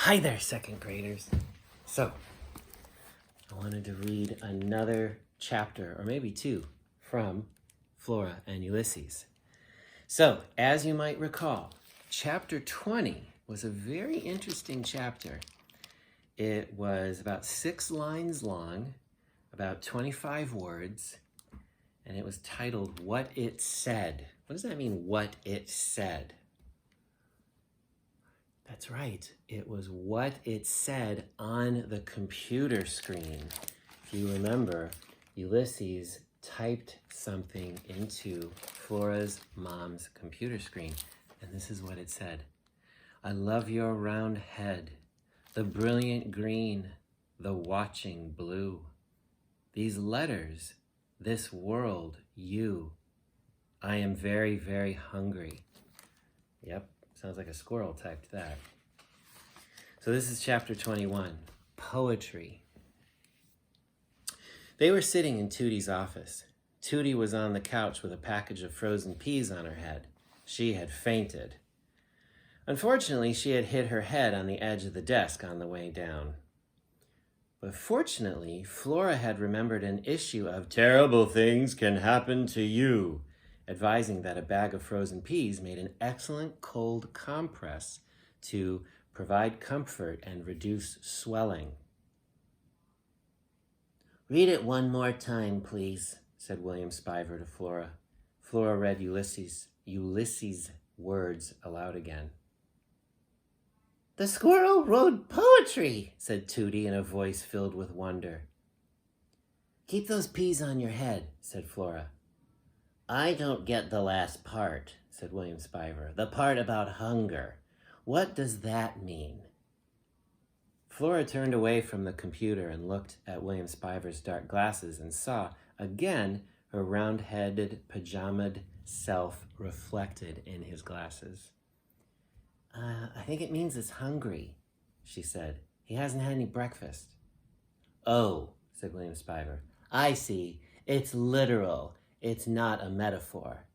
Hi there, second graders. So, I wanted to read another chapter, or maybe two, from Flora and Ulysses. So, as you might recall, chapter 20 was a very interesting chapter. It was about 6 lines long, about 25 words, and it was titled, What It Said. What does that mean, what it said? That's right. It was what it said on the computer screen. If you remember, Ulysses typed something into Flora's mom's computer screen, and this is what it said. I love your round head, the brilliant green, the watching blue. These letters, this world, you. I am very, very hungry. Yep. Sounds like a squirrel typed that. So this is chapter 21, Poetry. They were sitting in Tootie's office. Tootie was on the couch with a package of frozen peas on her head. She had fainted. Unfortunately, she had hit her head on the edge of the desk on the way down. But fortunately, Flora had remembered an issue of Terrible Things Can Happen to You, advising that a bag of frozen peas made an excellent cold compress to provide comfort and reduce swelling. Read it one more time, please, said William Spiver to Flora. Flora read Ulysses' words aloud again. The squirrel wrote poetry, said Tootie in a voice filled with wonder. Keep those peas on your head, said Flora. I don't get the last part, said William Spiver. The part about hunger. What does that mean? Flora turned away from the computer and looked at William Spiver's dark glasses and saw, again, her round-headed, pajamaed self reflected in his glasses. I think it means it's hungry, she said. He hasn't had any breakfast. Oh, said William Spiver. I see. It's literal. It's not a metaphor.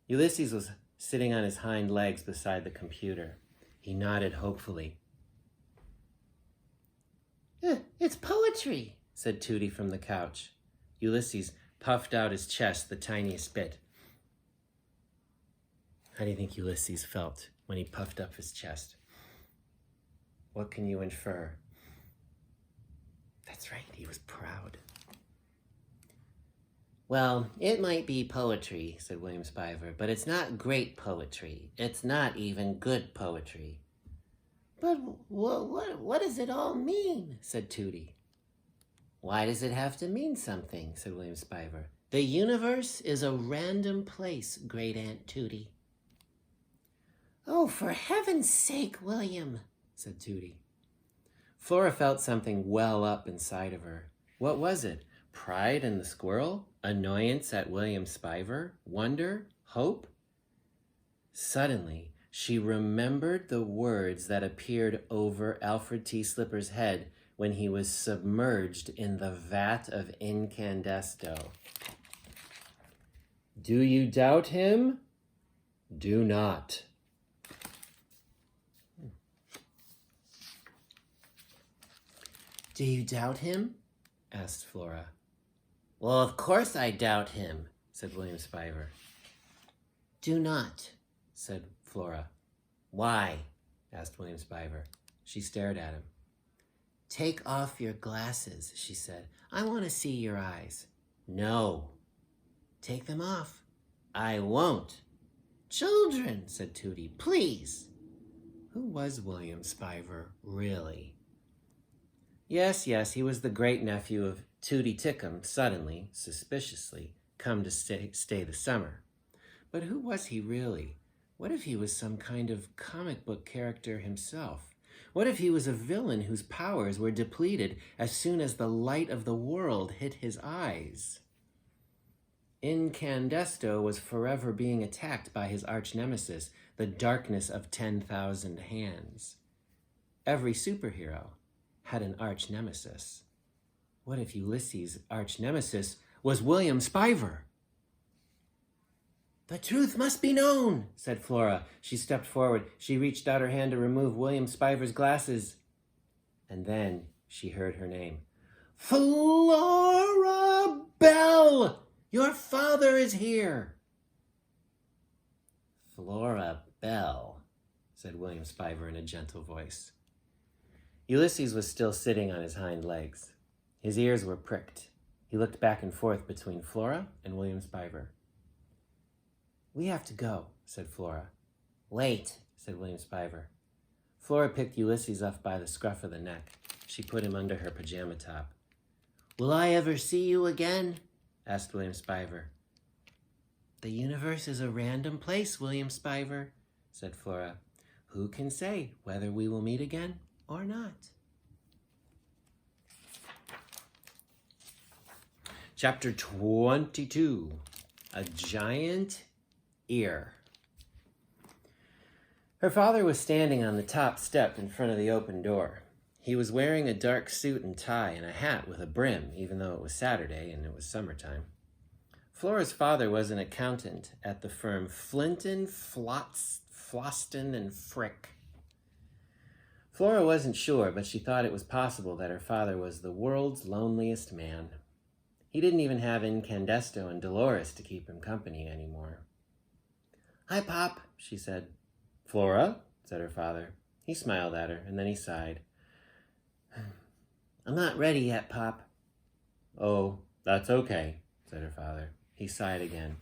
Ulysses was sitting on his hind legs beside the computer. He nodded hopefully. It's poetry, said Tootie from the couch. Ulysses puffed out his chest the tiniest bit. How do you think Ulysses felt when he puffed up his chest? What can you infer? That's right, he was proud. Well, it might be poetry, said William Spiver, but it's not great poetry. It's not even good poetry. But what does it all mean? Said Tootie. Why does it have to mean something? Said William Spiver. The universe is a random place, Great Aunt Tootie. Oh, for heaven's sake, William, said Tootie. Flora felt something well up inside of her. What was it? Pride in the squirrel? Annoyance at William Spiver? Wonder? Hope? Suddenly, she remembered the words that appeared over Alfred T. Slipper's head when he was submerged in the vat of incandesto. Do you doubt him? Do not. Do you doubt him? Asked Flora. Well, of course I doubt him, said William Spiver. Do not, said Flora. Why? Asked William Spiver. She stared at him. Take off your glasses, she said. I want to see your eyes. No. Take them off. I won't. Children, said Tootie, please. Who was William Spiver, really? Yes, he was the great-nephew of Tootie Tickum, suddenly, suspiciously, come to stay the summer. But who was he really? What if he was some kind of comic book character himself? What if he was a villain whose powers were depleted as soon as the light of the world hit his eyes? Incandesto was forever being attacked by his arch-nemesis, the darkness of 10,000 hands. Every superhero had an arch-nemesis. What if Ulysses' arch-nemesis was William Spiver? The truth must be known, said Flora. She stepped forward. She reached out her hand to remove William Spiver's glasses. And then she heard her name. Flora Bell! Your father is here. Flora Bell, said William Spiver in a gentle voice. Ulysses was still sitting on his hind legs. His ears were pricked. He looked back and forth between Flora and William Spiver. We have to go, said Flora. Wait, said William Spiver. Flora picked Ulysses up by the scruff of the neck. She put him under her pajama top. Will I ever see you again? Asked William Spiver. The universe is a random place, William Spiver, said Flora. Who can say whether we will meet again or not? Chapter 22, A Giant Ear. Her father was standing on the top step in front of the open door. He was wearing a dark suit and tie and a hat with a brim, even though it was Saturday and it was summertime. Flora's father was an accountant at the firm Flinton, Floston, and Frick. Flora wasn't sure, but she thought it was possible that her father was the world's loneliest man. He didn't even have Incandesto and Dolores to keep him company anymore. Hi, Pop, she said. Flora, said her father. He smiled at her, and then he sighed. I'm not ready yet, Pop. Oh, that's okay, said her father. He sighed again.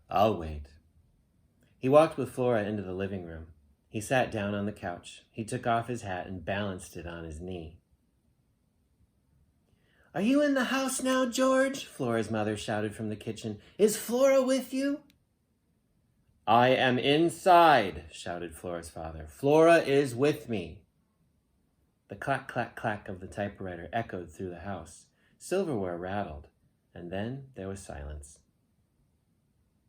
I'll wait. He walked with Flora into the living room. He sat down on the couch. He took off his hat and balanced it on his knee. Are you in the house now, George? Flora's mother shouted from the kitchen. Is Flora with you? I am inside, shouted Flora's father. Flora is with me. The clack, clack, clack of the typewriter echoed through the house. Silverware rattled, and then there was silence.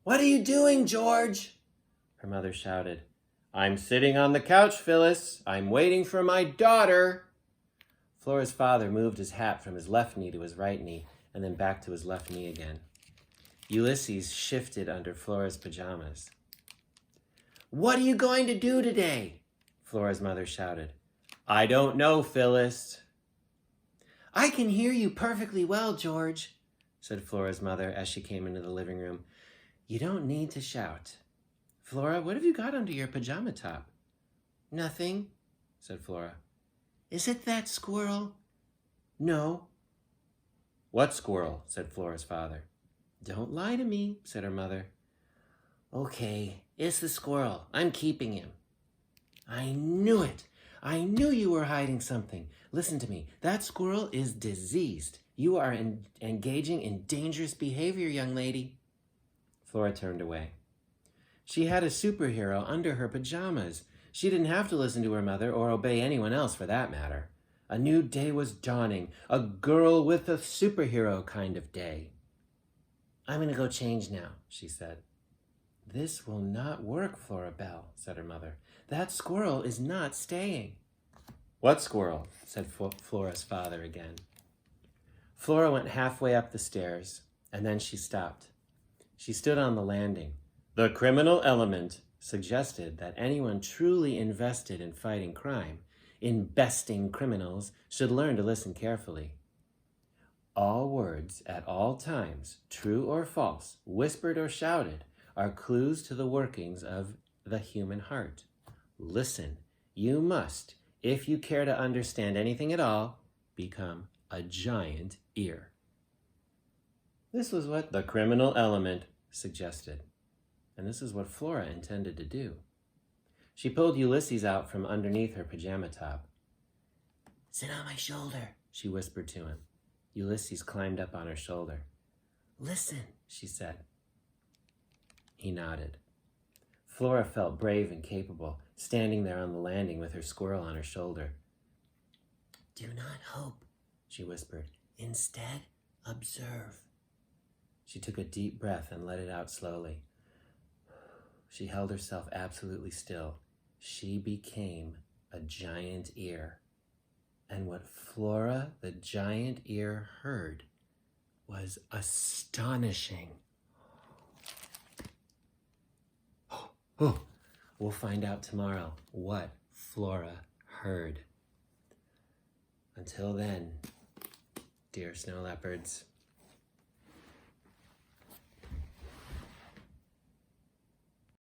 What are you doing, George? Her mother shouted. I'm sitting on the couch, Phyllis. I'm waiting for my daughter. Flora's father moved his hat from his left knee to his right knee, and then back to his left knee again. Ulysses shifted under Flora's pajamas. What are you going to do today? Flora's mother shouted. I don't know, Phyllis. I can hear you perfectly well, George, said Flora's mother as she came into the living room. You don't need to shout. Flora, what have you got under your pajama top? Nothing, said Flora. Is it that squirrel? No. What squirrel? Said Flora's father. Don't lie to me, said her mother. Okay, it's the squirrel. I'm keeping him. I knew it. I knew you were hiding something. Listen to me. That squirrel is diseased. You are engaging in dangerous behavior, young lady. Flora turned away. She had a superhero under her pajamas. She didn't have to listen to her mother or obey anyone else for that matter. A new day was dawning, a girl with a superhero kind of day. I'm going to go change now, she said. This will not work, Flora Bell, said her mother. That squirrel is not staying. What squirrel? Said Flora's father again. Flora went halfway up the stairs, and then she stopped. She stood on the landing. The criminal element suggested that anyone truly invested in fighting crime, in besting criminals, should learn to listen carefully. All words at all times, true or false, whispered or shouted, are clues to the workings of the human heart. Listen. You must, if you care to understand anything at all, become a giant ear. This was what the criminal element suggested, and this is what Flora intended to do. She pulled Ulysses out from underneath her pajama top. Sit on my shoulder, she whispered to him. Ulysses climbed up on her shoulder. Listen, she said. He nodded. Flora felt brave and capable, standing there on the landing with her squirrel on her shoulder. Do not hope, she whispered. Instead, observe. She took a deep breath and let it out slowly. She held herself absolutely still. She became a giant ear. And what Flora, the giant ear, heard was astonishing. We'll find out tomorrow what Flora heard. Until then, dear snow leopards,